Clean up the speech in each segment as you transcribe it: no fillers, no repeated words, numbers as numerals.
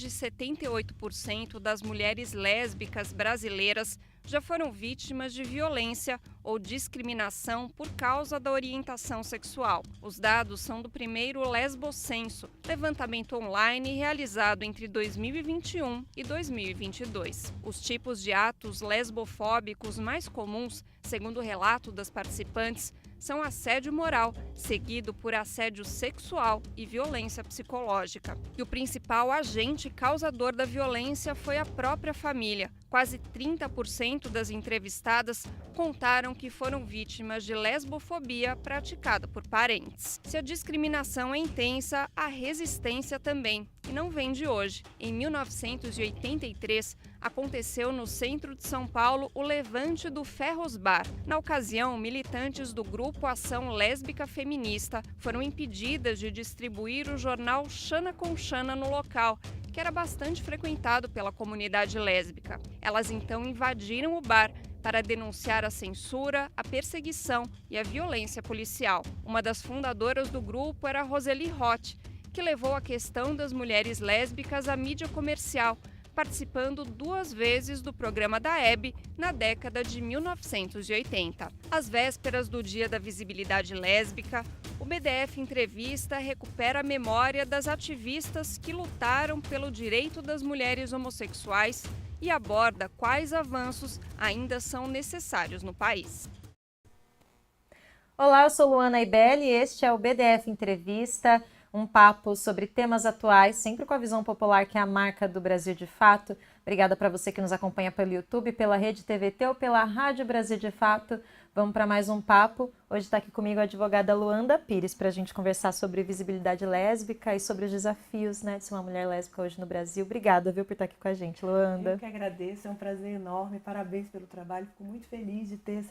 de 78% das mulheres lésbicas brasileiras já foram vítimas de violência ou discriminação por causa da orientação sexual. Os dados são do primeiro Lesbocenso, levantamento online realizado entre 2021 e 2022. Os tipos de atos lesbofóbicos mais comuns, segundo o relato das participantes, são assédio moral, seguido por assédio sexual e violência psicológica. E o principal agente causador da violência foi a própria família. Quase 30% das entrevistadas contaram que foram vítimas de lesbofobia praticada por parentes. Se a discriminação é intensa, a resistência também, e não vem de hoje. Em 1983, aconteceu no centro de São Paulo o levante do Ferrosbar. Na ocasião, militantes do grupo Ação Lésbica Feminista foram impedidas de distribuir o jornal Xana com Xana no local, que era bastante frequentado pela comunidade lésbica. Elas então invadiram o bar para denunciar a censura, a perseguição e a violência policial. Uma das fundadoras do grupo era Roseli Roth, que levou a questão das mulheres lésbicas à mídia comercial, participando 2 vezes do programa da Hebe na década de 1980. Às vésperas do Dia da Visibilidade Lésbica, o BDF Entrevista recupera a memória das ativistas que lutaram pelo direito das mulheres homossexuais e aborda quais avanços ainda são necessários no país. Olá, eu sou Luana Ibelli e este é o BDF Entrevista, um papo sobre temas atuais, sempre com a visão popular que é a marca do Brasil de Fato. Obrigada para você que nos acompanha pelo YouTube, pela Rede TVT ou pela Rádio Brasil de Fato. Vamos para mais um papo. Hoje está aqui comigo a advogada Luanda Pires para a gente conversar sobre visibilidade lésbica e sobre os desafios, né, de ser uma mulher lésbica hoje no Brasil. Obrigada, viu, por estar aqui com a gente, Luanda. Eu que agradeço, é um prazer enorme, parabéns pelo trabalho. Fico muito feliz de ter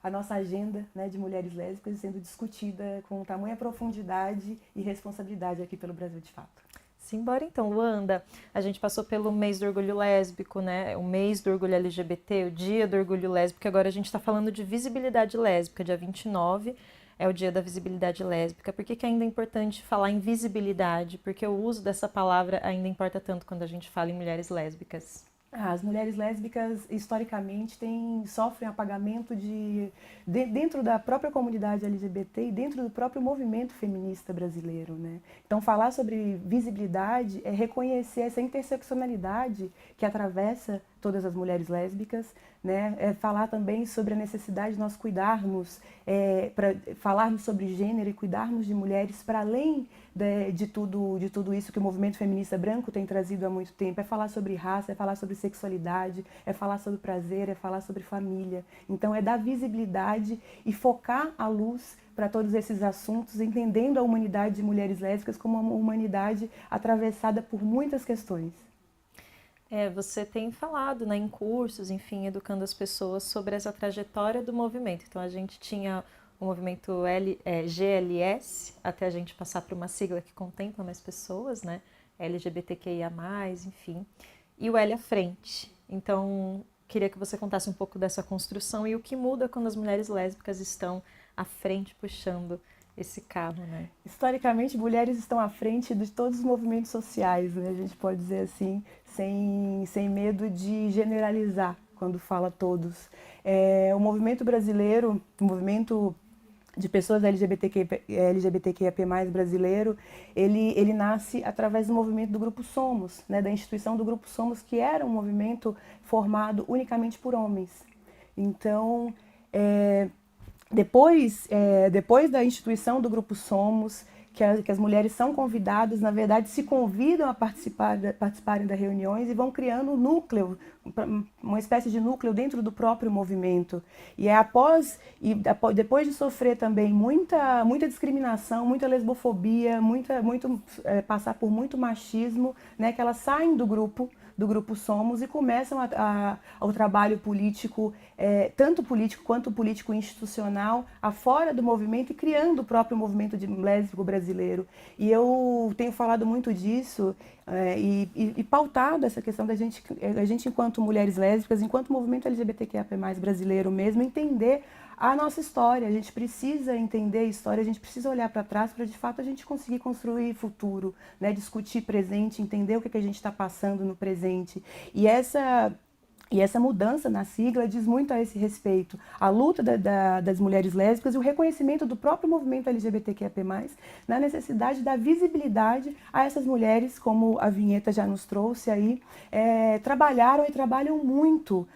a nossa agenda, né, de mulheres lésbicas sendo discutida com tamanha profundidade e responsabilidade aqui pelo Brasil de Fato. Simbora então, Luanda. A gente passou pelo mês do orgulho lésbico, né? O mês do orgulho LGBT, o dia do orgulho lésbico. Agora a gente está falando de visibilidade lésbica. Dia 29 é o dia da visibilidade lésbica. Por que ainda é importante falar em visibilidade? Porque o uso dessa palavra ainda importa tanto quando a gente fala em mulheres lésbicas. As mulheres lésbicas, historicamente, sofrem apagamento dentro da própria comunidade LGBT e dentro do próprio movimento feminista brasileiro, né? Então, falar sobre visibilidade é reconhecer essa interseccionalidade que atravessa todas as mulheres lésbicas, né? É falar também sobre a necessidade de nós cuidarmos, falarmos sobre gênero e cuidarmos de mulheres para além de tudo isso que o movimento feminista branco tem trazido há muito tempo. É falar sobre raça, é falar sobre sexualidade, é falar sobre prazer, é falar sobre família. Então é dar visibilidade e focar a luz para todos esses assuntos, entendendo a humanidade de mulheres lésbicas como uma humanidade atravessada por muitas questões. Você tem falado, né, em cursos, enfim, educando as pessoas sobre essa trajetória do movimento. Então a gente tinha o movimento GLS, até a gente passar por uma sigla que contempla mais pessoas, né? LGBTQIA+, enfim. E o L à frente. Então, queria que você contasse um pouco dessa construção e o que muda quando as mulheres lésbicas estão à frente, puxando esse carro, né? Historicamente, mulheres estão à frente de todos os movimentos sociais, né? A gente pode dizer assim, sem medo de generalizar quando fala todos. O movimento brasileiro, o movimento de pessoas LGBTQIAP+, brasileiro, ele nasce através do movimento do Grupo Somos, né, da instituição do Grupo Somos, que era um movimento formado unicamente por homens. Então, depois da instituição do Grupo Somos, que as mulheres são convidadas, na verdade, se convidam a participarem das reuniões e vão criando um núcleo, uma espécie de núcleo dentro do próprio movimento. E é depois de sofrer também muita discriminação, muita lesbofobia, passar por muito machismo, né, que elas saem do grupo Somos e começam o trabalho político, tanto político quanto político institucional, afora do movimento e criando o próprio movimento lésbico brasileiro. E eu tenho falado muito disso e pautado essa questão da gente enquanto mulheres lésbicas, enquanto movimento LGBTQIA+ brasileiro mesmo, entender a nossa história. A gente precisa entender a história, a gente precisa olhar para trás para de fato a gente conseguir construir futuro, né? Discutir presente, entender o que a gente está passando no presente. E essa mudança na sigla diz muito a esse respeito. A luta das mulheres lésbicas e o reconhecimento do próprio movimento LGBTQIAP+, na necessidade da visibilidade a essas mulheres, como a vinheta já nos trouxe aí, trabalharam e trabalham muito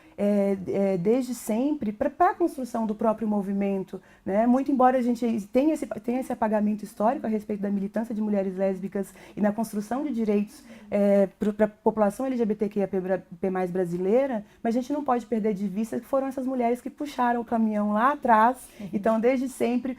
desde sempre para a construção do próprio movimento, né? Muito embora a gente tenha esse apagamento histórico a respeito da militância de mulheres lésbicas e na construção de direitos para a população LGBTQIAP+ brasileira, mas a gente não pode perder de vista que foram essas mulheres que puxaram o caminhão lá atrás. Então, desde sempre,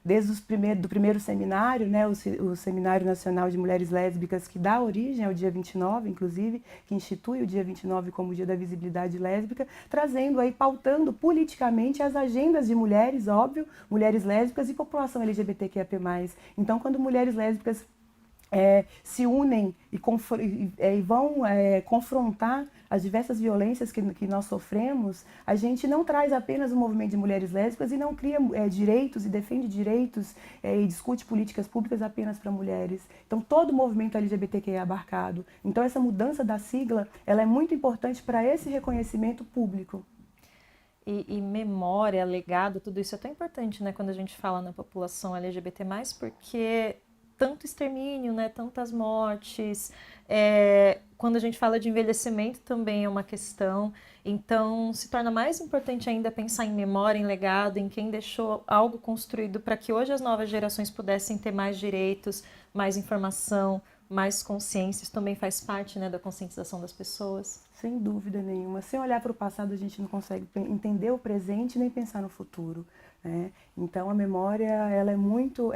desde do primeiro seminário, né, o Seminário Nacional de Mulheres Lésbicas, que dá origem ao dia 29, inclusive, que institui o dia 29 como o Dia da Visibilidade Lésbica, trazendo aí, pautando politicamente as agendas de mulheres, óbvio, mulheres lésbicas e população LGBTQIAP+. Então, quando mulheres lésbicas se unem e vão confrontar as diversas violências que nós sofremos, a gente não traz apenas o movimento de mulheres lésbicas e não cria direitos e defende direitos e discute políticas públicas apenas para mulheres. Então, todo o movimento LGBTQI é abarcado. Então, essa mudança da sigla, ela é muito importante para esse reconhecimento público. E memória, legado, tudo isso é tão importante, né, quando a gente fala na população LGBT+, porque tanto extermínio, né, tantas mortes, quando a gente fala de envelhecimento também é uma questão, então se torna mais importante ainda pensar em memória, em legado, em quem deixou algo construído para que hoje as novas gerações pudessem ter mais direitos, mais informação, mais consciência. Isso também faz parte, né, da conscientização das pessoas. Sem dúvida nenhuma. Sem olhar para o passado, a gente não consegue entender o presente nem pensar no futuro, né? Então, a memória ela é muito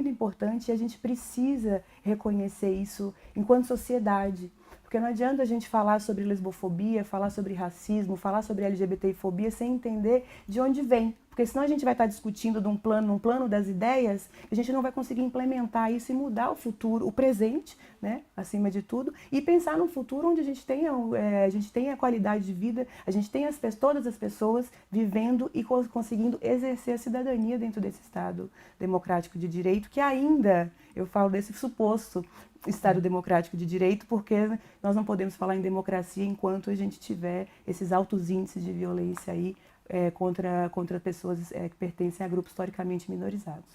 importante e a gente precisa reconhecer isso enquanto sociedade. Porque não adianta a gente falar sobre lesbofobia, falar sobre racismo, falar sobre LGBTfobia sem entender de onde vem. Porque senão a gente vai estar discutindo num plano das ideias, a gente não vai conseguir implementar isso e mudar o futuro, o presente, né, acima de tudo, e pensar num futuro onde a gente tenha qualidade de vida, a gente tenha todas as pessoas vivendo e conseguindo exercer a cidadania dentro desse Estado democrático de direito, que ainda, eu falo desse suposto Estado democrático de direito, porque nós não podemos falar em democracia enquanto a gente tiver esses altos índices de violência aí, contra pessoas que pertencem a grupos historicamente minorizados.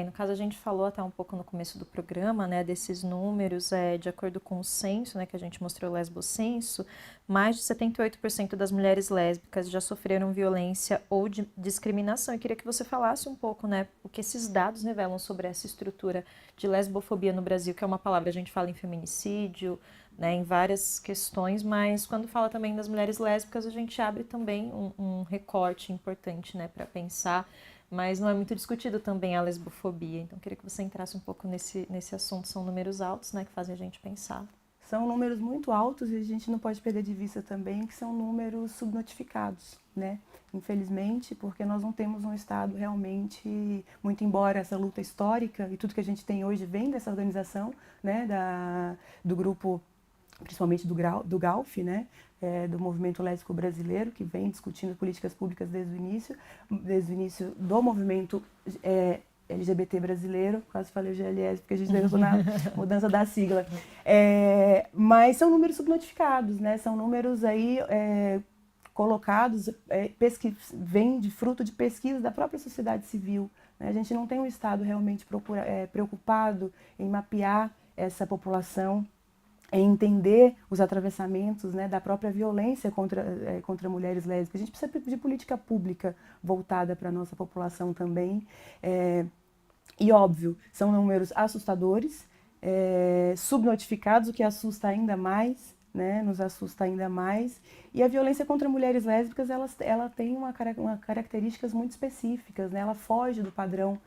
No caso, a gente falou até um pouco no começo do programa, né, desses números, de acordo com o censo, né, que a gente mostrou o Lesbocenso, mais de 78% das mulheres lésbicas já sofreram violência ou discriminação. Eu queria que você falasse um pouco, né, o que esses dados revelam sobre essa estrutura de lesbofobia no Brasil, que é uma palavra, a gente fala em feminicídio, né, em várias questões, mas quando fala também das mulheres lésbicas, a gente abre também um recorte importante, né, para pensar, mas não é muito discutido também a lesbofobia. Então, eu queria que você entrasse um pouco nesse assunto. São números altos, né, que fazem a gente pensar. São números muito altos e a gente não pode perder de vista também que são números subnotificados, né? Infelizmente, porque nós não temos um Estado realmente, muito embora essa luta histórica e tudo que a gente tem hoje vem dessa organização, né, do grupo, principalmente do GALF, né, do movimento lésbico brasileiro, que vem discutindo políticas públicas desde o início do movimento LGBT brasileiro, quase falei o GLS, porque a gente pensou na mudança da sigla. Mas são números subnotificados, né, são números aí colocados, vêm de fruto de pesquisas da própria sociedade civil, né? A gente não tem um Estado realmente preocupado em mapear essa população, em entender os atravessamentos, né, da própria violência contra mulheres lésbicas. A gente precisa de política pública voltada para a nossa população também. E, óbvio, são números assustadores, subnotificados, o que assusta ainda mais, né, nos assusta ainda mais. E a violência contra mulheres lésbicas, ela tem características muito específicas, né? Ela foge do padrão,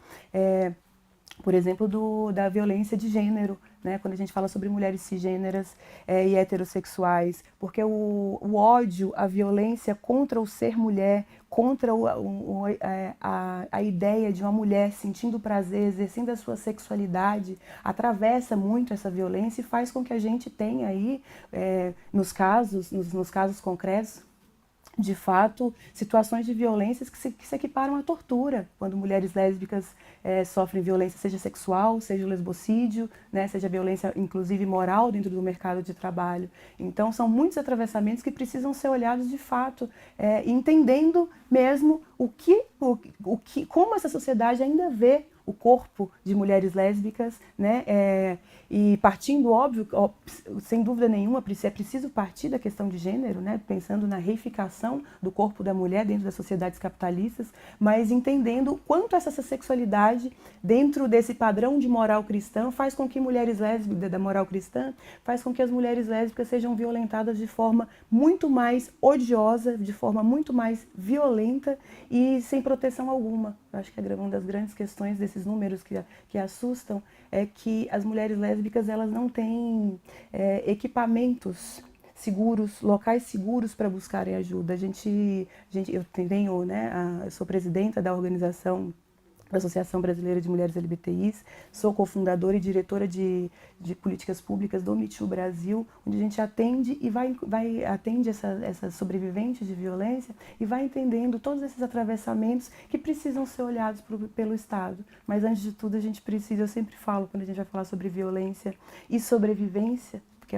por exemplo, da violência de gênero, né? Quando a gente fala sobre mulheres cisgêneras e heterossexuais, porque o ódio, a violência contra o ser mulher, contra a ideia de uma mulher sentindo prazer, exercendo a sua sexualidade, atravessa muito essa violência e faz com que a gente tenha aí, nos casos concretos, de fato, situações de violências que se equiparam à tortura, quando mulheres lésbicas sofrem violência, seja sexual, seja lesbocídio, né, seja violência, inclusive, moral dentro do mercado de trabalho. Então, são muitos atravessamentos que precisam ser olhados de fato, entendendo mesmo como essa sociedade ainda vê o corpo de mulheres lésbicas, né? E partindo, óbvio, sem dúvida nenhuma, é preciso partir da questão de gênero, né? Pensando na reificação do corpo da mulher dentro das sociedades capitalistas, mas entendendo quanto essa sexualidade, dentro desse padrão de moral cristã, faz com que mulheres lésbicas, da moral cristã, faz com que as mulheres lésbicas sejam violentadas de forma muito mais odiosa, de forma muito mais violenta e sem proteção alguma. Eu acho que uma das grandes questões desses números que assustam é que as mulheres lésbicas elas não têm equipamentos seguros, locais seguros para buscarem ajuda. Eu tenho, né, eu sou presidenta da organização da Associação Brasileira de Mulheres LGBTIs, sou cofundadora e diretora de políticas públicas do Me Too Brasil, onde a gente atende e atende essas sobreviventes de violência e vai entendendo todos esses atravessamentos que precisam ser olhados pelo Estado. Mas antes de tudo a gente precisa, eu sempre falo quando a gente vai falar sobre violência e sobrevivência, porque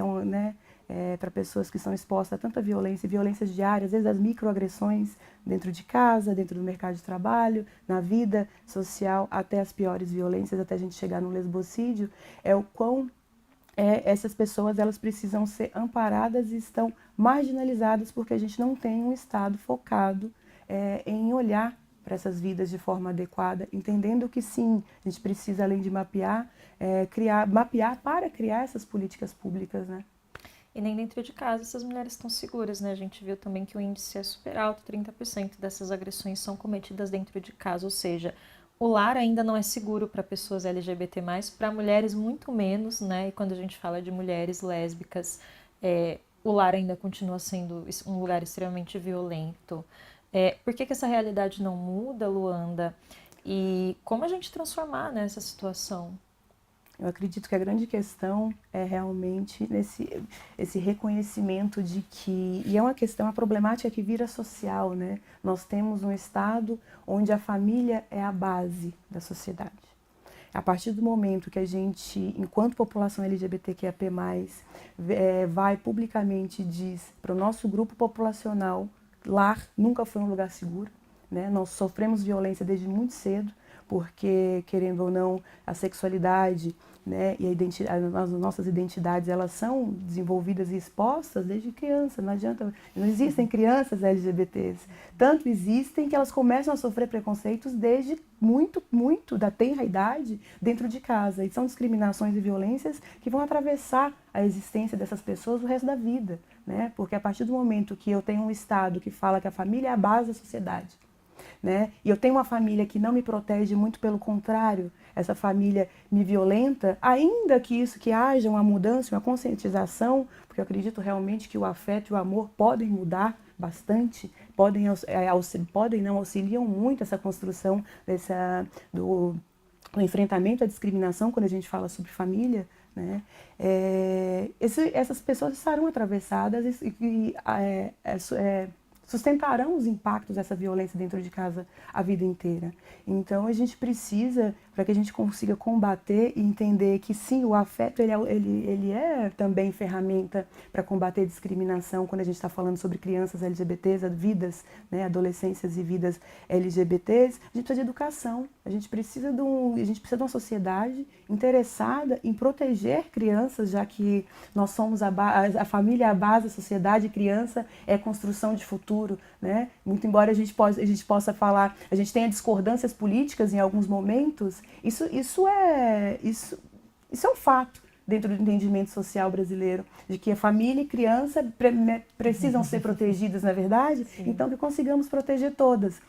para pessoas que são expostas a tanta violência, violências diárias, às vezes as microagressões dentro de casa, dentro do mercado de trabalho, na vida social, até as piores violências, até a gente chegar no lesbocídio, é o quão essas pessoas elas precisam ser amparadas e estão marginalizadas porque a gente não tem um Estado focado em olhar para essas vidas de forma adequada, entendendo que sim, a gente precisa, além de mapear para criar essas políticas públicas, né? E nem dentro de casa essas mulheres estão seguras, né? A gente viu também que o índice é super alto, 30% dessas agressões são cometidas dentro de casa, ou seja, o lar ainda não é seguro para pessoas LGBT+, para mulheres muito menos, né? E quando a gente fala de mulheres lésbicas, o lar ainda continua sendo um lugar extremamente violento. Por que essa realidade não muda, Luanda? E como a gente transformar nessa situação? Eu acredito que a grande questão é realmente esse reconhecimento de que, e é uma problemática que vira social, né? Nós temos um Estado onde a família é a base da sociedade. A partir do momento que a gente, enquanto população LGBTQIAP+, vai publicamente e diz para o nosso grupo populacional, lar nunca foi um lugar seguro, né? Nós sofremos violência desde muito cedo, porque, querendo ou não, a sexualidade, né, e as nossas identidades, elas são desenvolvidas e expostas desde criança. Não existem crianças LGBTs. Tanto existem que elas começam a sofrer preconceitos desde muito da tenra idade dentro de casa. E são discriminações e violências que vão atravessar a existência dessas pessoas o resto da vida, né? Porque a partir do momento que eu tenho um Estado que fala que a família é a base da sociedade, né? E eu tenho uma família que não me protege, muito pelo contrário, essa família me violenta, ainda que haja uma mudança, uma conscientização, porque eu acredito realmente que o afeto e o amor podem mudar bastante, não auxiliam muito essa construção do enfrentamento à discriminação quando a gente fala sobre família, né? Essas pessoas estarão atravessadas e sustentarão os impactos dessa violência dentro de casa a vida inteira. Então a gente precisa, para que a gente consiga combater e entender que sim, o afeto ele é também ferramenta para combater a discriminação quando a gente está falando sobre crianças LGBTs, vidas, né, adolescências e vidas LGBTs, a gente precisa de educação, a gente precisa de uma sociedade interessada em proteger crianças, já que nós somos a família é a base da sociedade, criança é construção de futuro, né? Muito embora a gente possa falar, a gente tenha discordâncias políticas em alguns momentos, isso é um fato dentro do entendimento social brasileiro, de que a família e criança precisam ser protegidas, não é verdade? Sim. Então que consigamos proteger todas.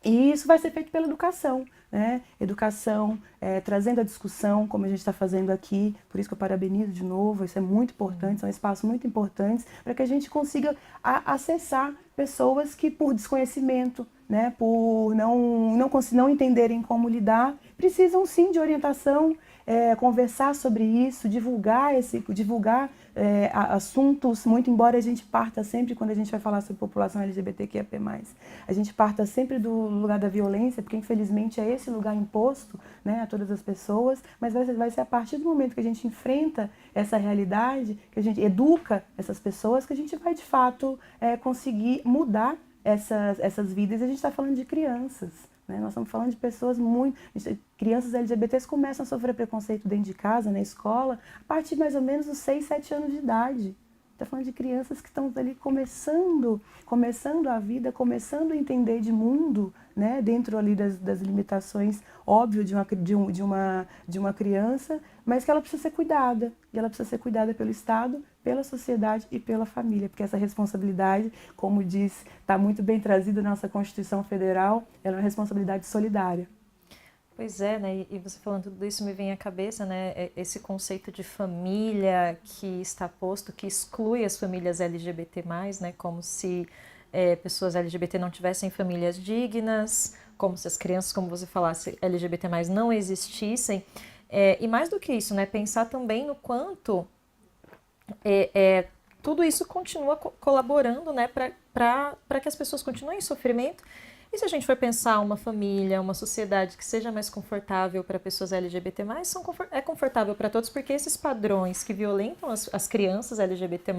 E isso vai ser feito pela educação, né? Educação, trazendo a discussão, como a gente está fazendo aqui, por isso que eu parabenizo de novo, isso é muito importante, são espaços muito importantes para que a gente consiga acessar pessoas que, por desconhecimento, né, por não entenderem como lidar, precisam sim de orientação, conversar sobre isso, divulgar assuntos, muito embora a gente parta sempre, quando a gente vai falar sobre população LGBTQIA+, a gente parta sempre do lugar da violência, porque infelizmente é esse lugar imposto, né, a todas as pessoas, mas vai ser a partir do momento que a gente enfrenta essa realidade, que a gente educa essas pessoas, que a gente vai de fato conseguir mudar essas vidas. E a gente está falando de crianças. Nós estamos falando de pessoas crianças LGBTs começam a sofrer preconceito dentro de casa, na escola, a partir mais ou menos dos 6, 7 anos de idade. Está falando de crianças que estão ali começando a vida, começando a entender de mundo, né, dentro ali das limitações, óbvio, de uma criança, mas que ela precisa ser cuidada. E ela precisa ser cuidada pelo Estado, pela sociedade e pela família, porque essa responsabilidade, como diz, está muito bem trazida na nossa Constituição Federal, ela é uma responsabilidade solidária. Pois é, né? E você falando tudo isso me vem à cabeça, né? Esse conceito de família que está posto, que exclui as famílias LGBT+, né? Como se pessoas LGBT não tivessem famílias dignas, como se as crianças, como você falasse, LGBT+, não existissem. E mais do que isso, né? Pensar também no quanto tudo isso continua colaborando, né? Para que as pessoas continuem em sofrimento. E se a gente for pensar uma família, uma sociedade que seja mais confortável para pessoas LGBT+, é confortável para todos, porque esses padrões que violentam as crianças LGBT+,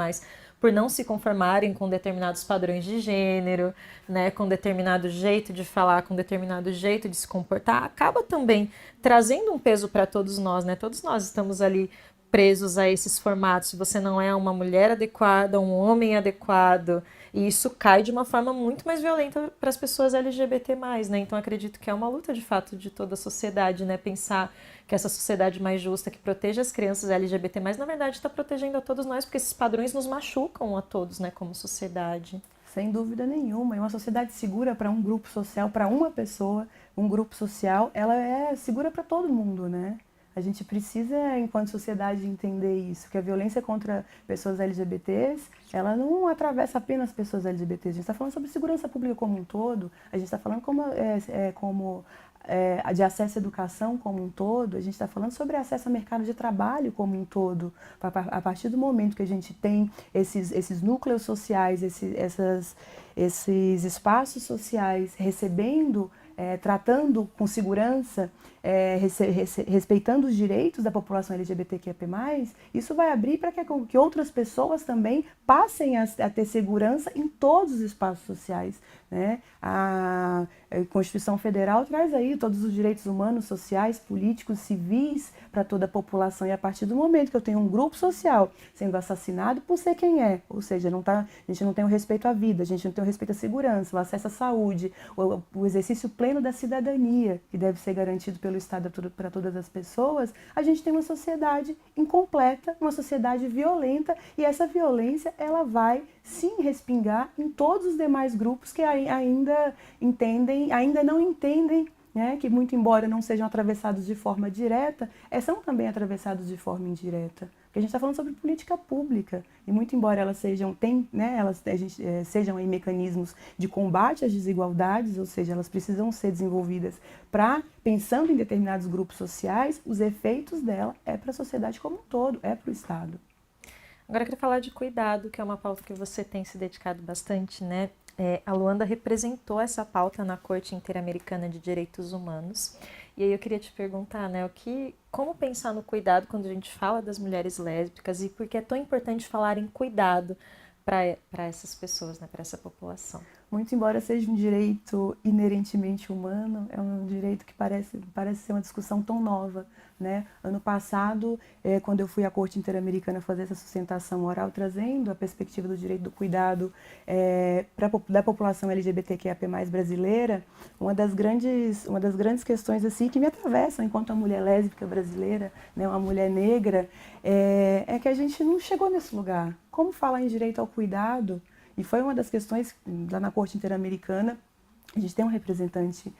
por não se conformarem com determinados padrões de gênero, né, com determinado jeito de falar, com determinado jeito de se comportar, acaba também trazendo um peso para todos nós, né? Todos nós estamos ali presos a esses formatos. Se você não é uma mulher adequada, um homem adequado, e isso cai de uma forma muito mais violenta para as pessoas LGBT+, né? Então acredito que é uma luta de fato de toda a sociedade, né? Pensar que essa sociedade mais justa, que protege as crianças LGBT+, na verdade está protegendo a todos nós, porque esses padrões nos machucam a todos, né? Como sociedade. Sem dúvida nenhuma. E uma sociedade segura para um grupo social, para uma pessoa, um grupo social, ela é segura para todo mundo, né? A gente precisa, enquanto sociedade, entender isso, que a violência contra pessoas LGBTs, ela não atravessa apenas pessoas LGBTs. A gente está falando sobre segurança pública como um todo, a gente está falando de acesso à educação como um todo, a gente está falando sobre acesso ao mercado de trabalho como um todo. A partir do momento que a gente tem esses núcleos sociais, esses espaços sociais recebendo, tratando com segurança, respeitando os direitos da população LGBTQIA+, isso vai abrir para que outras pessoas também passem a ter segurança em todos os espaços sociais, né? A Constituição Federal traz aí todos os direitos humanos, sociais, políticos, civis para toda a população, e a partir do momento que eu tenho um grupo social sendo assassinado por ser quem é, ou seja, a gente não tem o respeito à vida, a gente não tem o respeito à segurança, o acesso à saúde, o exercício pleno da cidadania, que deve ser garantido pelo Estado para todas as pessoas, a gente tem uma sociedade incompleta, uma sociedade violenta, e essa violência ela vai sim respingar em todos os demais grupos que ainda não entendem, né, que muito embora não sejam atravessados de forma direta, são também atravessados de forma indireta. Porque a gente está falando sobre política pública, e muito embora elas sejam aí mecanismos de combate às desigualdades, ou seja, elas precisam ser desenvolvidas pensando em determinados grupos sociais, os efeitos dela para a sociedade como um todo, para o Estado. Agora eu queria falar de cuidado, que é uma pauta que você tem se dedicado bastante, né? A Luanda representou essa pauta na Corte Interamericana de Direitos Humanos. E aí eu queria te perguntar, né, como pensar no cuidado quando a gente fala das mulheres lésbicas, e por que é tão importante falar em cuidado para essas pessoas, né, para essa população? Muito embora seja um direito inerentemente humano, é um direito que parece ser uma discussão tão nova, né? Ano passado, quando eu fui à Corte Interamericana fazer essa sustentação oral, trazendo a perspectiva do direito do cuidado da população LGBTQIA+ brasileira, uma das grandes questões assim, que me atravessam enquanto uma mulher lésbica brasileira, né, uma mulher negra, é que a gente não chegou nesse lugar. Como falar em direito ao cuidado? E foi uma das questões lá na Corte Interamericana. A gente tem um representante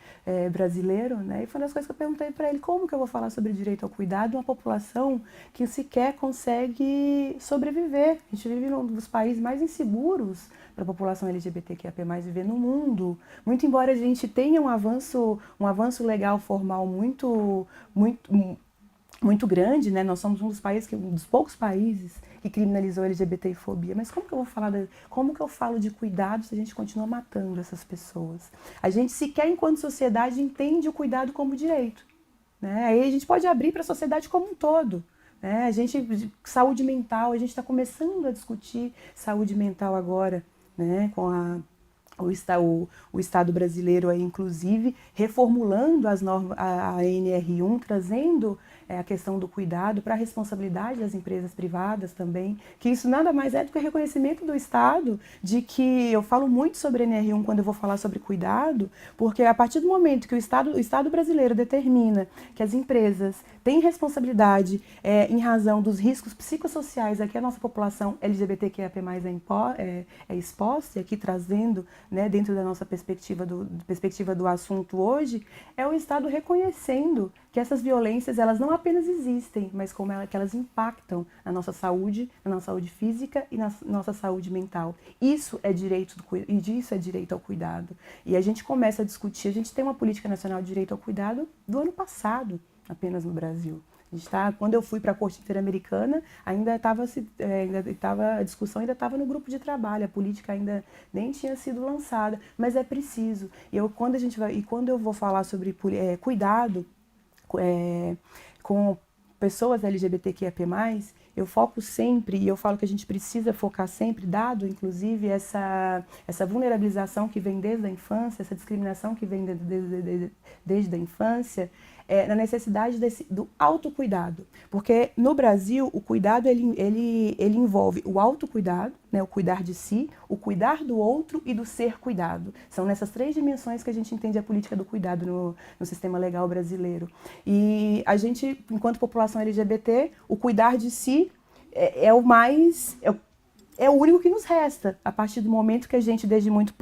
brasileiro, né? E foi uma das coisas que eu perguntei para ele: como que eu vou falar sobre direito ao cuidado de uma população que sequer consegue sobreviver? A gente vive num dos países mais inseguros para a população LGBTQIA+ viver no mundo. Muito embora a gente tenha um avanço legal formal muito muito grande, né? Nós somos um dos poucos países que criminalizou a LGBTfobia. Mas como que eu vou como que eu falo de cuidado se a gente continua matando essas pessoas? A gente sequer, enquanto sociedade, entende o cuidado como direito, né? Aí a gente pode abrir para a sociedade como um todo, né? Saúde mental, a gente está começando a discutir saúde mental agora, né? Com o Estado brasileiro aí, inclusive, reformulando as normas, a NR1, trazendo a questão do cuidado para a responsabilidade das empresas privadas também, que isso nada mais é do que o reconhecimento do Estado, de que eu falo muito sobre a NR1 quando eu vou falar sobre cuidado, porque a partir do momento que o Estado brasileiro determina que as empresas têm responsabilidade em razão dos riscos psicossociais a que a nossa população LGBTQIAP+, é exposta, e aqui trazendo, né, dentro da nossa perspectiva do assunto hoje, é o Estado reconhecendo que essas violências, elas não apenas existem, mas que elas impactam na nossa saúde física e na nossa saúde mental. Isso é direito ao cuidado. E a gente começa a discutir, a gente tem uma política nacional de direito ao cuidado do ano passado, apenas no Brasil. Quando eu fui para a Corte Interamericana, a discussão ainda estava no grupo de trabalho, a política ainda nem tinha sido lançada, mas é preciso. Quando eu vou falar sobre cuidado com pessoas LGBTQIAP+, eu foco sempre, e eu falo que a gente precisa focar sempre, dado inclusive essa vulnerabilização que vem desde a infância, essa discriminação que vem desde a infância, na necessidade do autocuidado. Porque no Brasil, o cuidado ele envolve o autocuidado, né, o cuidar de si, o cuidar do outro e do ser cuidado. São nessas 3 dimensões que a gente entende a política do cuidado no sistema legal brasileiro. E a gente, enquanto população LGBT, o cuidar de si é o único que nos resta, a partir do momento que a gente, desde muito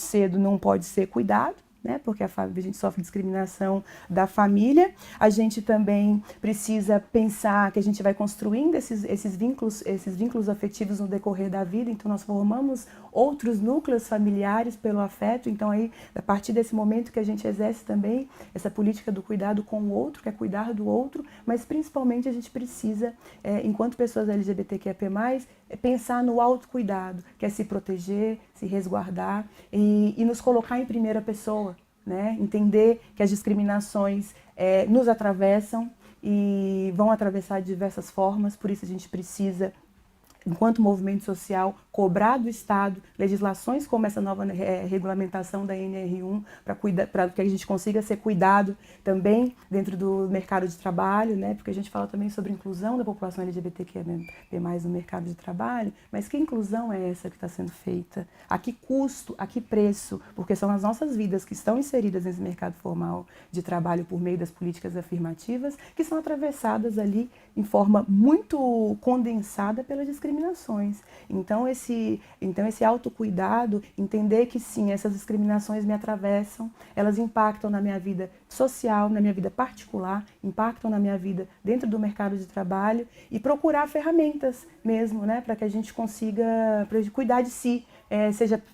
cedo, não pode ser cuidado, né? Porque a gente sofre discriminação da família. A gente também precisa pensar que a gente vai construindo esses vínculos afetivos no decorrer da vida. Então nós formamos outros núcleos familiares pelo afeto. Então aí, a partir desse momento que a gente exerce também essa política do cuidado com o outro, que é cuidar do outro, mas principalmente a gente precisa, enquanto pessoas LGBTQIAP+, pensar no autocuidado, que é se proteger, se resguardar e nos colocar em primeira pessoa, né? Entender que as discriminações nos atravessam e vão atravessar de diversas formas, por isso a gente precisa, enquanto movimento social, cobrar do Estado legislações como essa nova regulamentação da NR1 para que a gente consiga ser cuidado também dentro do mercado de trabalho, né? Porque a gente fala também sobre inclusão da população LGBTQIA+ no mercado de trabalho, mas que inclusão é essa que está sendo feita? A que custo, a que preço? Porque são as nossas vidas que estão inseridas nesse mercado formal de trabalho por meio das políticas afirmativas que são atravessadas ali em forma muito condensada pelas discriminações. Então esse autocuidado, entender que sim, essas discriminações me atravessam, elas impactam na minha vida social, na minha vida particular, impactam na minha vida dentro do mercado de trabalho e procurar ferramentas mesmo, né, para que a gente consiga cuidar de si,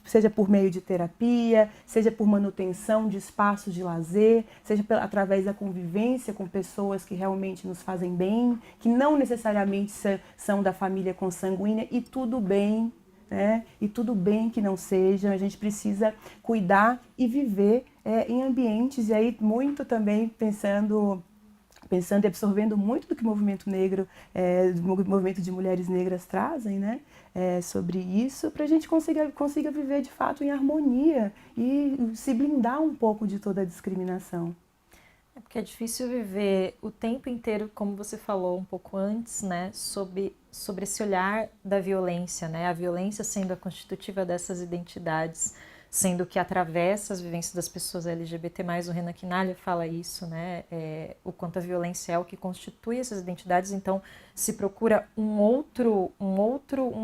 seja por meio de terapia, seja por manutenção de espaços de lazer, seja através da convivência com pessoas que realmente nos fazem bem, que não necessariamente são da família consanguínea, e tudo bem, né? E tudo bem que não seja, a gente precisa cuidar e viver em ambientes, e aí muito também pensando e absorvendo muito do que o movimento negro, o movimento de mulheres negras trazem, né? Sobre isso, para a gente consiga viver de fato em harmonia e se blindar um pouco de toda a discriminação. Porque é difícil viver o tempo inteiro, como você falou um pouco antes, né, sobre esse olhar da violência, né, a violência sendo a constitutiva dessas identidades, sendo que atravessa as vivências das pessoas LGBT+, o Renan Quinalha fala isso, né, o quanto a violência é o que constitui essas identidades, então se procura uma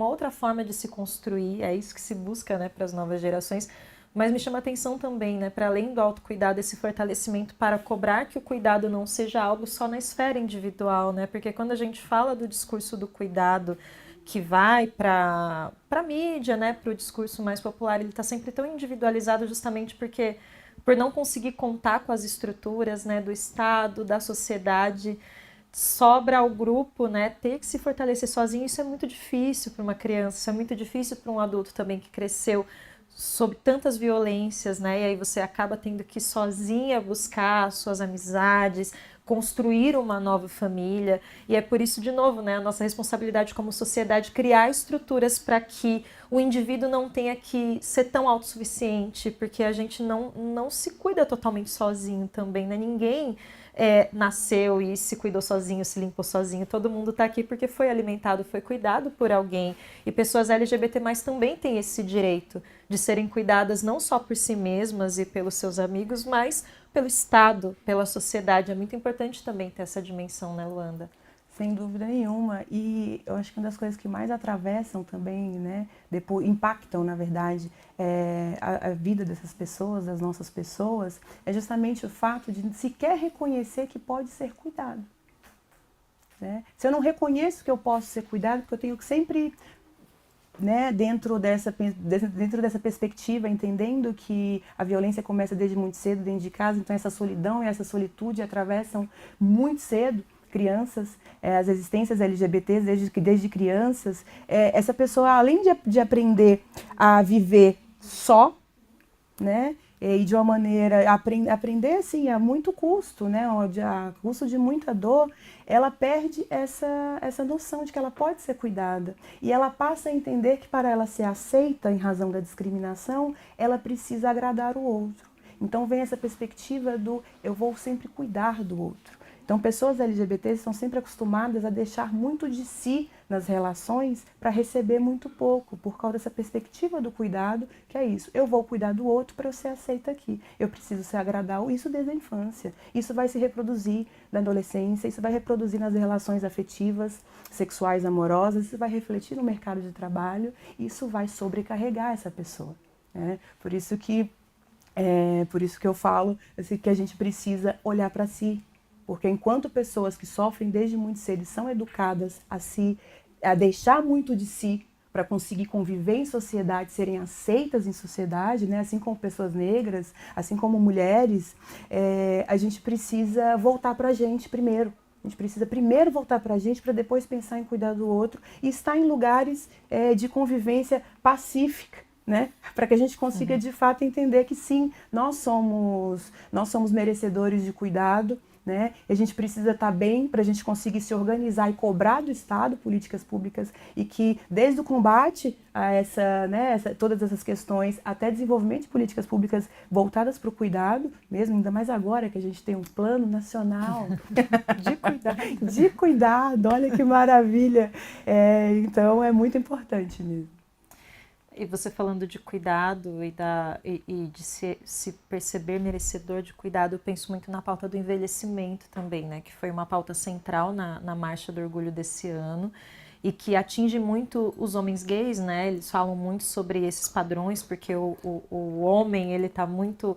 outra forma de se construir, é isso que se busca, né, para as novas gerações. Mas me chama a atenção também, né, para além do autocuidado, esse fortalecimento para cobrar que o cuidado não seja algo só na esfera individual, né? Porque quando a gente fala do discurso do cuidado que vai para a mídia, né, para o discurso mais popular, ele está sempre tão individualizado justamente porque por não conseguir contar com as estruturas, né, do Estado, da sociedade, sobra ao grupo, né, ter que se fortalecer sozinho. Isso é muito difícil para uma criança, isso é muito difícil para um adulto também que cresceu sob tantas violências, né, e aí você acaba tendo que sozinha buscar suas amizades, construir uma nova família, e é por isso, de novo, né, a nossa responsabilidade como sociedade criar estruturas para que o indivíduo não tenha que ser tão autossuficiente, porque a gente não se cuida totalmente sozinho também, né, ninguém nasceu e se cuidou sozinho, se limpou sozinho, todo mundo está aqui porque foi alimentado, foi cuidado por alguém, e pessoas LGBT+ também têm esse direito de serem cuidadas não só por si mesmas e pelos seus amigos, mas pelo Estado, pela sociedade. É muito importante também ter essa dimensão, né, Luanda? Sem dúvida nenhuma. E eu acho que uma das coisas que mais atravessam também, né, depois, impactam, na verdade, a vida dessas pessoas, das nossas pessoas, é justamente o fato de sequer reconhecer que pode ser cuidado. Né? Se eu não reconheço que eu posso ser cuidado, porque eu tenho que sempre... Né, dentro dessa perspectiva, entendendo que a violência começa desde muito cedo dentro de casa, então essa solidão e essa solitude atravessam muito cedo crianças, as existências LGBTs desde crianças. Essa pessoa, além de aprender a viver só, né, e de uma maneira, aprender assim, a muito custo, né, a custo de muita dor, ela perde essa noção de que ela pode ser cuidada. E ela passa a entender que para ela ser aceita em razão da discriminação, ela precisa agradar o outro. Então vem essa perspectiva do eu vou sempre cuidar do outro. Então pessoas LGBTs estão sempre acostumadas a deixar muito de si nas relações para receber muito pouco, por causa dessa perspectiva do cuidado, que é isso, eu vou cuidar do outro para eu ser aceita aqui, eu preciso ser agradável, isso desde a infância, isso vai se reproduzir na adolescência, isso vai reproduzir nas relações afetivas, sexuais, amorosas, isso vai refletir no mercado de trabalho, isso vai sobrecarregar essa pessoa, né? Por isso que eu falo assim, que a gente precisa olhar para si, porque enquanto pessoas que sofrem desde muito cedo são educadas a deixar muito de si para conseguir conviver em sociedade, serem aceitas em sociedade, né? Assim como pessoas negras, assim como mulheres, a gente precisa voltar para a gente primeiro. A gente precisa primeiro voltar para a gente para depois pensar em cuidar do outro e estar em lugares de convivência pacífica, né? Para que a gente consiga de fato entender que sim, nós somos merecedores de cuidado, né? E a gente precisa estar bem para a gente conseguir se organizar e cobrar do Estado políticas públicas e que desde o combate a todas essas questões até desenvolvimento de políticas públicas voltadas para o cuidado, mesmo ainda mais agora que a gente tem um plano nacional de cuidado, olha que maravilha! Então é muito importante mesmo. E você falando de cuidado e de se perceber merecedor de cuidado, eu penso muito na pauta do envelhecimento também, né? Que foi uma pauta central na Marcha do Orgulho desse ano e que atinge muito os homens gays, né? Eles falam muito sobre esses padrões, porque o homem, ele tá muito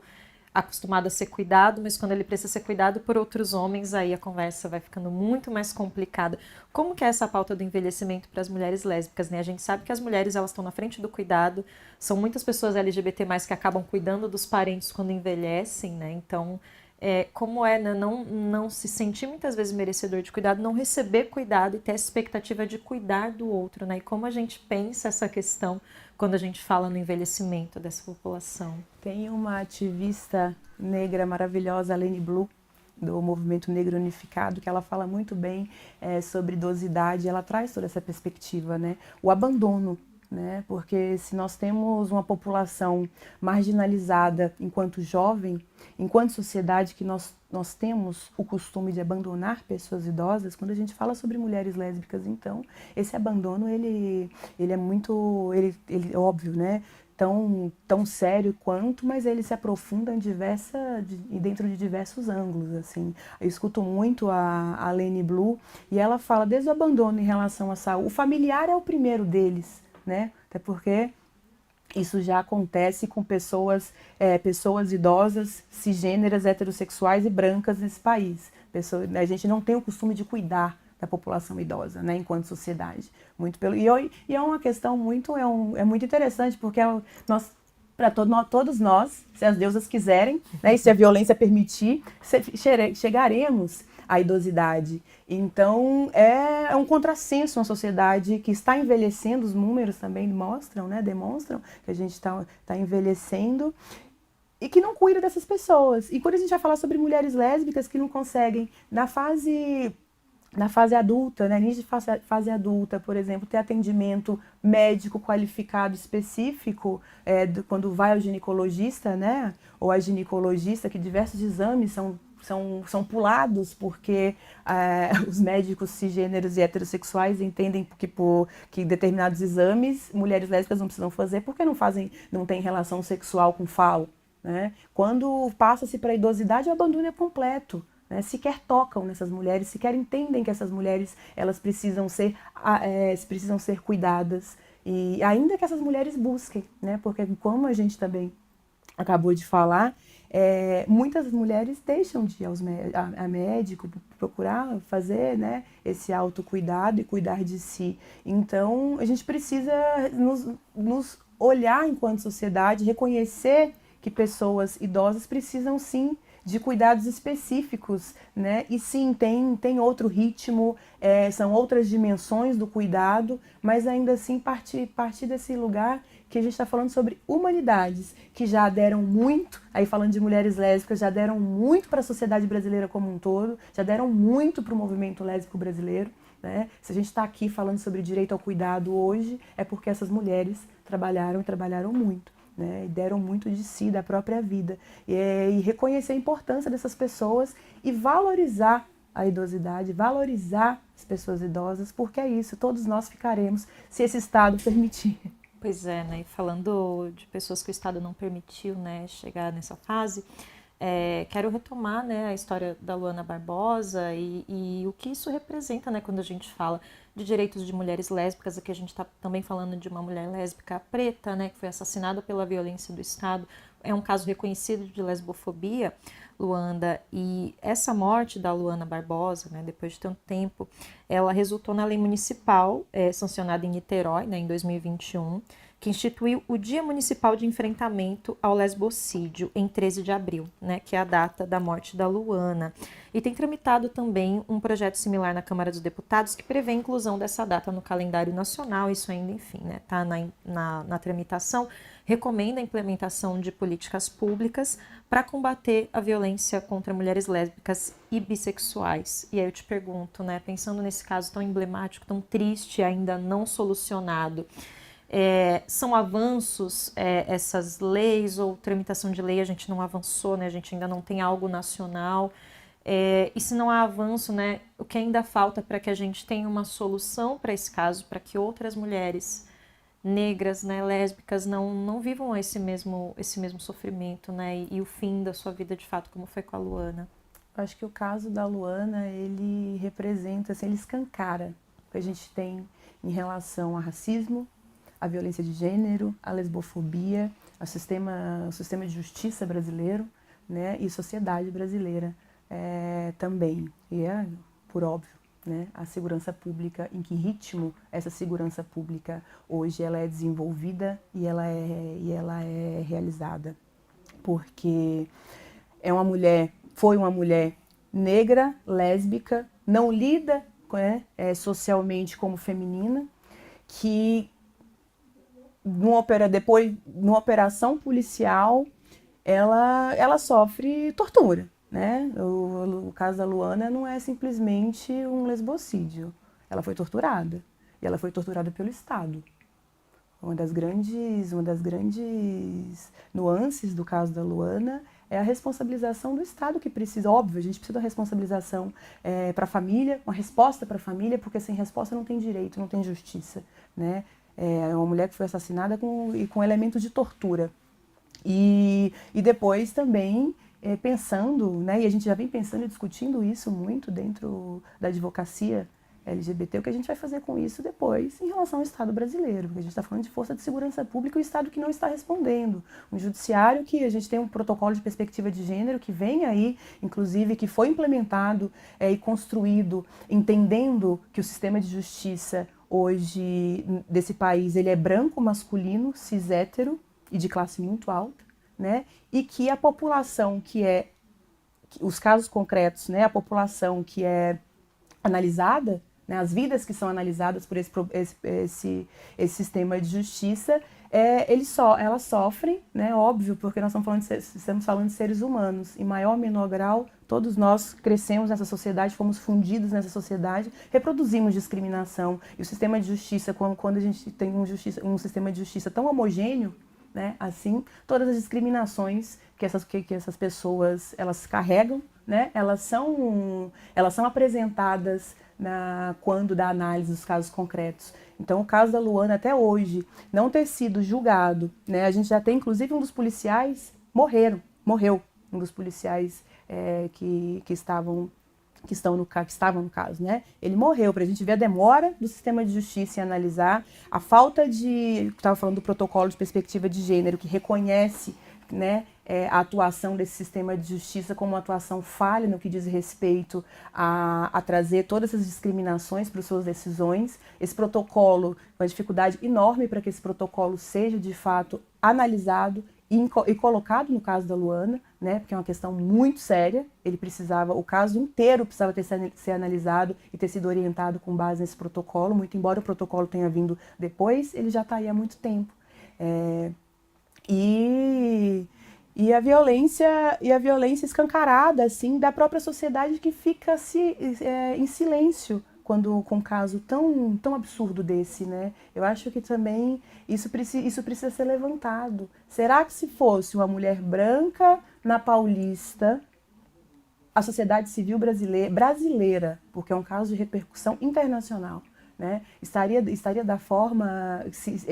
acostumado a ser cuidado, mas quando ele precisa ser cuidado por outros homens, aí a conversa vai ficando muito mais complicada. Como que é essa pauta do envelhecimento para as mulheres lésbicas, né? A gente sabe que as mulheres, elas estão na frente do cuidado, são muitas pessoas LGBT+, que acabam cuidando dos parentes quando envelhecem, né? Então, como né? Não se sentir muitas vezes merecedor de cuidado, não receber cuidado e ter essa expectativa de cuidar do outro, né? E como a gente pensa essa questão quando a gente fala no envelhecimento dessa população. Tem uma ativista negra maravilhosa, Leni Blue, do Movimento Negro Unificado, que ela fala muito bem sobre idosidade, ela traz toda essa perspectiva, né? O abandono, né? Porque se nós temos uma população marginalizada enquanto jovem, enquanto sociedade que nós temos o costume de abandonar pessoas idosas, quando a gente fala sobre mulheres lésbicas, então, esse abandono, ele é muito, ele óbvio, né? Tão sério quanto, mas ele se aprofunda dentro de diversos ângulos, assim. Eu escuto muito a Leni Blue e ela fala desde o abandono em relação à saúde. O familiar é o primeiro deles, né? Até porque isso já acontece com pessoas idosas, cisgêneras, heterossexuais e brancas nesse país. A gente não tem o costume de cuidar da população idosa, né, enquanto sociedade. E é uma questão muito interessante, porque para todos nós, se as deusas quiserem, né, e se a violência permitir, chegaremos a idosidade. Então, é um contrassenso uma sociedade que está envelhecendo, os números também mostram, né, demonstram que a gente está envelhecendo e que não cuida dessas pessoas. E quando a gente vai falar sobre mulheres lésbicas que não conseguem, na fase adulta, né, início de fase adulta, por exemplo, ter atendimento médico qualificado específico, quando vai ao ginecologista, né, ou a ginecologista, que diversos exames são pulados porque os médicos cisgêneros e heterossexuais entendem que determinados exames mulheres lésbicas não precisam fazer porque não tem relação sexual com falo, né? Quando passa-se para a idosidade, o abandono é completo. Né, sequer tocam nessas mulheres, sequer entendem que essas mulheres elas precisam ser cuidadas, e ainda que essas mulheres busquem, né, porque como a gente também acabou de falar, muitas mulheres deixam de ir a médico, procurar fazer, né, esse autocuidado e cuidar de si. Então a gente precisa nos olhar enquanto sociedade, reconhecer que pessoas idosas precisam sim de cuidados específicos, né? E sim, tem outro ritmo, são outras dimensões do cuidado, mas ainda assim partir desse lugar que a gente está falando sobre humanidades, que já deram muito, aí falando de mulheres lésbicas, já deram muito para a sociedade brasileira como um todo, já deram muito para o movimento lésbico brasileiro, né? Se a gente está aqui falando sobre direito ao cuidado hoje, é porque essas mulheres trabalharam muito. Né, e deram muito de si, da própria vida. E reconhecer a importância dessas pessoas e valorizar a idosidade, valorizar as pessoas idosas, porque é isso, todos nós ficaremos, se esse Estado permitir. Pois é, né? E falando de pessoas que o Estado não permitiu, né, chegar nessa fase, quero retomar, né, a história da Luana Barbosa e o que isso representa, né, quando a gente fala de direitos de mulheres lésbicas. Aqui a gente está também falando de uma mulher lésbica preta, né, que foi assassinada pela violência do Estado. É um caso reconhecido de lesbofobia, Luanda, e essa morte da Luana Barbosa, né, depois de tanto tempo, ela resultou na lei municipal sancionada em Niterói, né, em 2021, que instituiu o Dia Municipal de Enfrentamento ao Lesbocídio em 13 de abril, né, que é a data da morte da Luana. E tem tramitado também um projeto similar na Câmara dos Deputados que prevê a inclusão dessa data no calendário nacional. Isso ainda, enfim, né, tá na tramitação. Recomenda a implementação de políticas públicas para combater a violência contra mulheres lésbicas e bissexuais. E aí eu te pergunto, né, pensando nesse caso tão emblemático, tão triste, ainda não solucionado, são avanços essas leis ou tramitação de lei? A gente não avançou, né? A gente ainda não tem algo nacional. E se não há avanço, né, o que ainda falta para que a gente tenha uma solução para esse caso, para que outras mulheres negras, né, lésbicas não vivam esse mesmo sofrimento, né, e o fim da sua vida de fato, como foi com a Luana? Eu acho que o caso da Luana, ele representa, assim, ele escancara o que a gente tem em relação a racismo, a violência de gênero, a lesbofobia, o sistema de justiça brasileiro, né, e sociedade brasileira também. E por óbvio, né, a segurança pública, em que ritmo essa segurança pública hoje ela é desenvolvida e ela é realizada. Porque foi uma mulher negra, lésbica, não lida socialmente como feminina, que numa operação policial, ela sofre tortura, né? O caso da Luana não é simplesmente um lesbocídio. Ela foi torturada. E ela foi torturada pelo Estado. Uma das grandes nuances do caso da Luana é a responsabilização do Estado, que precisa, óbvio, a gente precisa da responsabilização para a família, uma resposta para a família, porque sem resposta não tem direito, não tem justiça, né? É uma mulher que foi assassinada com elementos de tortura. E depois também pensando, né, e a gente já vem pensando e discutindo isso muito dentro da advocacia LGBT, o que a gente vai fazer com isso depois em relação ao Estado brasileiro, porque a gente está falando de força de segurança pública e o Estado que não está respondendo. Um judiciário que a gente tem um protocolo de perspectiva de gênero que vem aí, inclusive, que foi implementado e construído entendendo que o sistema de justiça hoje desse país ele é branco, masculino, cis hétero e de classe muito alta, né? E que a população que os casos concretos, né, a população que é analisada, né, as vidas que são analisadas por esse sistema de justiça, elas sofrem, né, óbvio, porque nós estamos falando de seres humanos. Em maior ou menor grau, todos nós crescemos nessa sociedade, fomos fundidos nessa sociedade, reproduzimos discriminação. E o sistema de justiça, quando a gente tem um sistema de justiça tão homogêneo, né, assim, todas as discriminações que essas pessoas elas carregam, né, elas são apresentadas quando da análise dos casos concretos. Então, o caso da Luana, até hoje, não ter sido julgado, né, a gente já tem, inclusive, um dos policiais morreu, um dos policiais que estavam no caso, né? Ele morreu, para a gente ver a demora do sistema de justiça em analisar, a falta estava falando do protocolo de perspectiva de gênero, que reconhece, né, a atuação desse sistema de justiça como uma atuação falha no que diz respeito a trazer todas essas discriminações para as suas decisões. Esse protocolo, uma dificuldade enorme para que esse protocolo seja, de fato, analisado e colocado no caso da Luana, né, porque é uma questão muito séria. O caso inteiro precisava ser analisado e ter sido orientado com base nesse protocolo, muito embora o protocolo tenha vindo depois, ele já está aí há muito tempo. E a violência escancarada, assim, da própria sociedade, que fica em silêncio com um caso tão absurdo desse, né? Eu acho que também isso precisa ser levantado. Será que se fosse uma mulher branca na Paulista, a sociedade civil brasileira, porque é um caso de repercussão internacional, né, estaria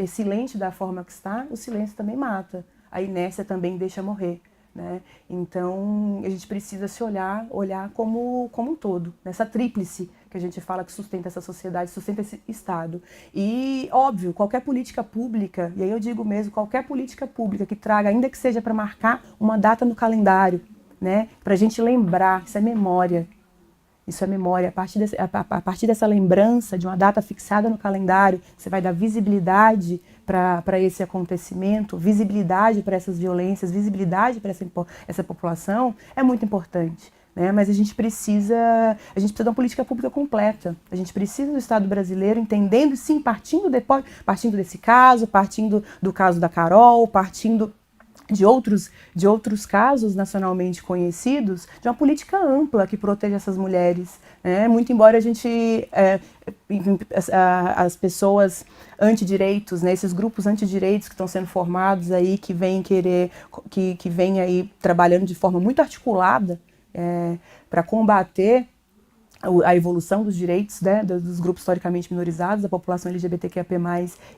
silente da forma que está? O silêncio também mata, a inércia também deixa morrer, né? Então a gente precisa se olhar como um todo, nessa tríplice que a gente fala que sustenta essa sociedade, sustenta esse Estado. E, óbvio, qualquer política pública, e aí eu digo mesmo, qualquer política pública que traga, ainda que seja para marcar uma data no calendário, né, para a gente lembrar, isso é memória. Isso é memória. A partir dessa lembrança de uma data fixada no calendário, você vai dar visibilidade para esse acontecimento, visibilidade para essas violências, visibilidade para essa população, é muito importante, né? Mas a gente precisa de uma política pública completa. A gente precisa do Estado brasileiro entendendo, sim, partindo desse caso, partindo do caso da Carol, partindo de outros casos nacionalmente conhecidos, de uma política ampla que proteja essas mulheres, né? Muito embora a gente, as pessoas antidireitos, né, esses grupos antidireitos que estão sendo formados aí, que vêm aí trabalhando de forma muito articulada para combater a evolução dos direitos, né, dos grupos historicamente minorizados, da população LGBTQIA+,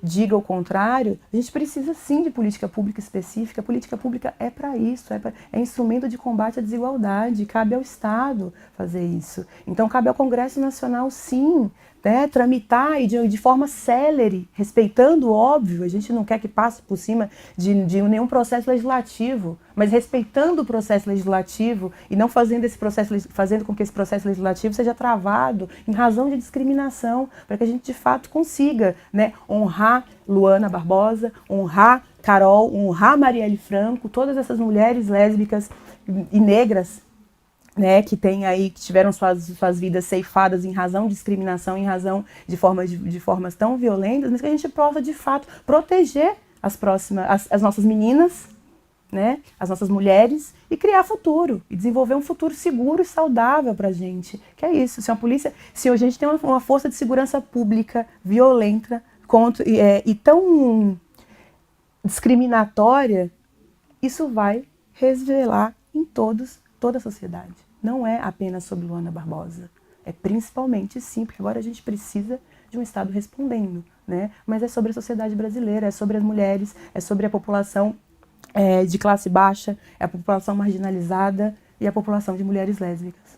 diga o contrário, a gente precisa sim de política pública específica. A política pública é para isso, é instrumento de combate à desigualdade, cabe ao Estado fazer isso. Então cabe ao Congresso Nacional, sim, né, tramitar e de forma célere, respeitando o óbvio. A gente não quer que passe por cima de nenhum processo legislativo, mas respeitando o processo legislativo e não fazendo com que esse processo legislativo seja travado em razão de discriminação, para que a gente de fato consiga, né, honrar Luana Barbosa, honrar Carol, honrar Marielle Franco, todas essas mulheres lésbicas e negras, né, que tiveram suas vidas ceifadas em razão de discriminação, em razão de formas tão violentas, mas que a gente possa de fato proteger as nossas meninas, né, as nossas mulheres, e criar futuro, e desenvolver um futuro seguro e saudável para a gente. Que é isso, se a gente tem uma força de segurança pública violenta e tão discriminatória, isso vai revelar em toda a sociedade. Não é apenas sobre Luana Barbosa, é principalmente, sim, porque agora a gente precisa de um Estado respondendo, né? Mas é sobre a sociedade brasileira, é sobre as mulheres, é sobre a população de classe baixa, é a população marginalizada e a população de mulheres lésbicas.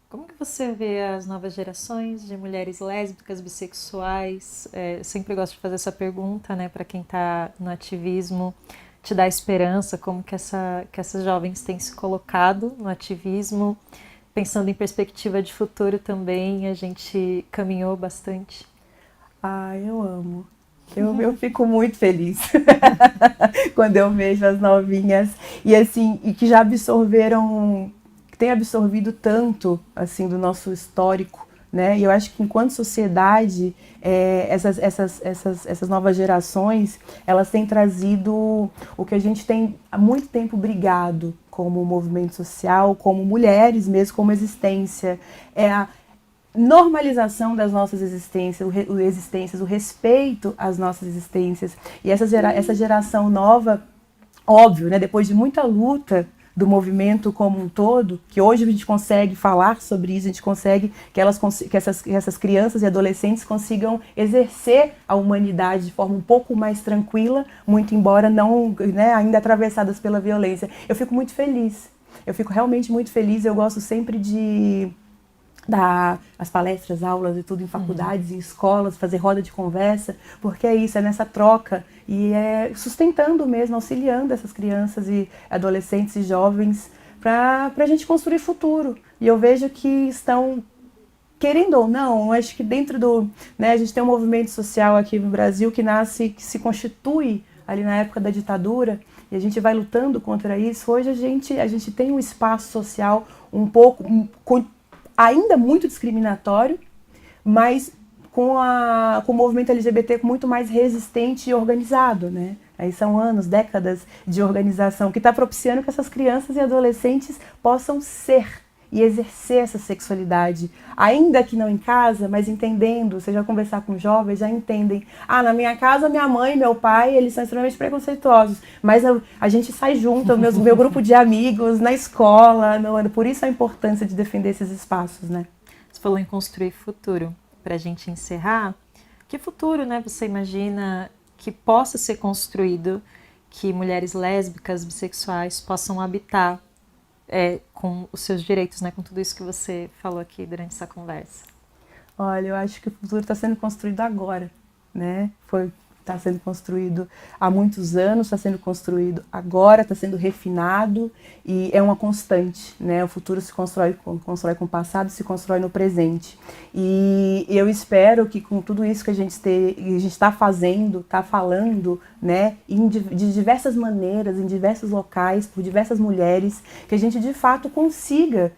Como que você vê as novas gerações de mulheres lésbicas, bissexuais? Eu sempre gosto de fazer essa pergunta, né, para quem está no ativismo, te dá esperança, como que essas jovens têm se colocado no ativismo, pensando em perspectiva de futuro também, a gente caminhou bastante. Eu amo. Eu fico muito feliz quando eu vejo as novinhas e assim, e que já absorveram, que têm absorvido tanto assim do nosso histórico, né? E eu acho que enquanto sociedade, essas novas gerações, elas têm trazido o que a gente tem há muito tempo brigado como movimento social, como mulheres mesmo, como existência, é a normalização das nossas existências, o respeito às nossas existências. E essa geração nova, óbvio, né, depois de muita luta do movimento como um todo, que hoje a gente consegue falar sobre isso, a gente consegue que essas crianças e adolescentes consigam exercer a humanidade de forma um pouco mais tranquila, muito embora não, né, ainda atravessadas pela violência. Eu fico muito feliz, eu fico realmente muito feliz, eu gosto sempre de dar as palestras, aulas e tudo em faculdades, em escolas, fazer roda de conversa, porque é isso, é nessa troca e é sustentando mesmo, auxiliando essas crianças e adolescentes e jovens para a gente construir futuro. E eu vejo que estão, querendo ou não, acho que dentro do, né, a gente tem um movimento social aqui no Brasil que nasce, que se constitui ali na época da ditadura, e a gente vai lutando contra isso. Hoje a gente tem um espaço social um pouco ainda muito discriminatório, mas com o movimento LGBT muito mais resistente e organizado, né? Aí são anos, décadas de organização que está propiciando que essas crianças e adolescentes possam ser e exercer essa sexualidade, ainda que não em casa, mas entendendo, você já conversar com jovens, já entendem, na minha casa minha mãe e meu pai, eles são extremamente preconceituosos, mas a gente sai junto, meu grupo de amigos, na escola, por isso a importância de defender esses espaços, né? Você falou em construir futuro. Para a gente encerrar, que futuro, né, você imagina que possa ser construído, que mulheres lésbicas, bissexuais possam habitar com os seus direitos, né, com tudo isso que você falou aqui durante essa conversa? Olha, eu acho que o futuro está sendo construído agora, né? Está sendo construído há muitos anos, está sendo construído agora, está sendo refinado e é uma constante, né? O futuro se constrói com o passado, se constrói no presente. E eu espero que com tudo isso que a gente está fazendo, está falando, né, de diversas maneiras, em diversos locais, por diversas mulheres, que a gente de fato consiga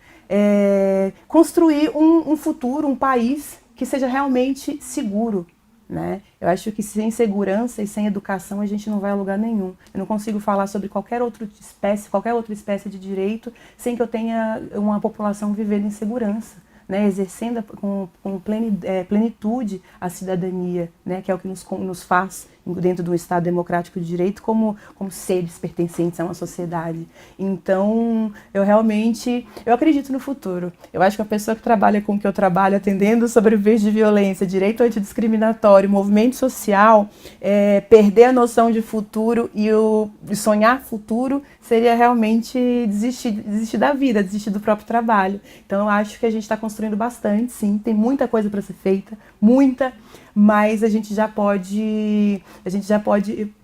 construir um futuro, um país que seja realmente seguro, né? Eu acho que sem segurança e sem educação a gente não vai a lugar nenhum. Eu não consigo falar sobre qualquer outra espécie de direito sem que eu tenha uma população vivendo em segurança, né? Exercendo com plenitude a cidadania, né? Que é o que nos faz, dentro de um Estado democrático de direito, como seres pertencentes a uma sociedade. Então, eu acredito no futuro. Eu acho que a pessoa que trabalha com o que eu trabalho, atendendo sobreviventes de violência, direito antidiscriminatório, movimento social, perder a noção de futuro e sonhar futuro seria realmente desistir da vida, desistir do próprio trabalho. Então, eu acho que a gente está construindo bastante, sim, tem muita coisa para ser feita, muita, mas a gente já pode,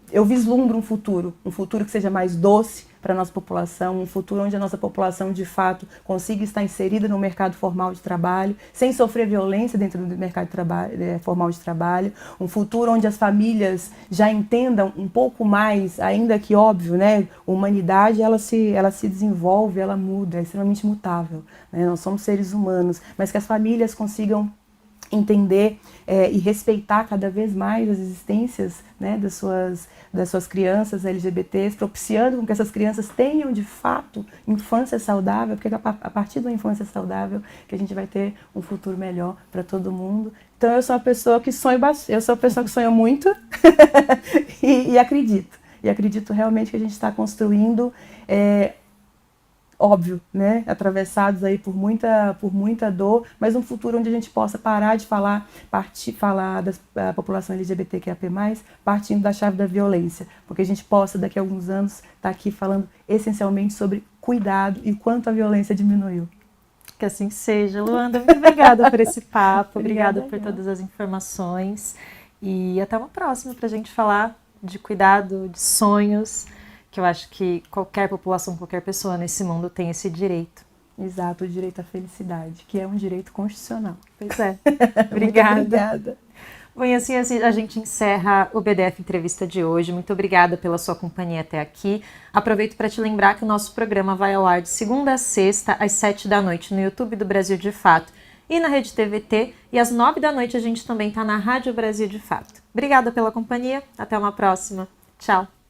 eu vislumbro um futuro que seja mais doce para a nossa população, um futuro onde a nossa população de fato consiga estar inserida no mercado formal de trabalho, sem sofrer violência dentro do mercado formal de trabalho, um futuro onde as famílias já entendam um pouco mais, ainda que óbvio, né, a humanidade ela se desenvolve, ela muda, é extremamente mutável, né? Nós somos seres humanos, mas que as famílias consigam entender e respeitar cada vez mais as existências, né, das suas crianças LGBTs, propiciando com que essas crianças tenham de fato infância saudável, porque é a partir da infância saudável que a gente vai ter um futuro melhor para todo mundo. Então eu sou uma pessoa que sonha muito e acredito realmente que a gente está construindo, óbvio, né, atravessados aí por muita dor, mas um futuro onde a gente possa parar de falar da população LGBTQIA+, partindo da chave da violência, porque a gente possa daqui a alguns anos estar aqui falando essencialmente sobre cuidado e quanto a violência diminuiu. Que assim seja. Luanda, muito obrigada por esse papo, obrigada por todas as informações e até uma próxima para a gente falar de cuidado, de sonhos, que eu acho que qualquer população, qualquer pessoa nesse mundo tem esse direito. Exato, o direito à felicidade, que é um direito constitucional. Pois é. Obrigada. Muito obrigada. Bom, e assim a gente encerra o BDF Entrevista de hoje. Muito obrigada pela sua companhia até aqui. Aproveito para te lembrar que o nosso programa vai ao ar de segunda a sexta, às 7 da noite, no YouTube do Brasil de Fato e na Rede TVT. E às 9 da noite a gente também está na Rádio Brasil de Fato. Obrigada pela companhia. Até uma próxima. Tchau.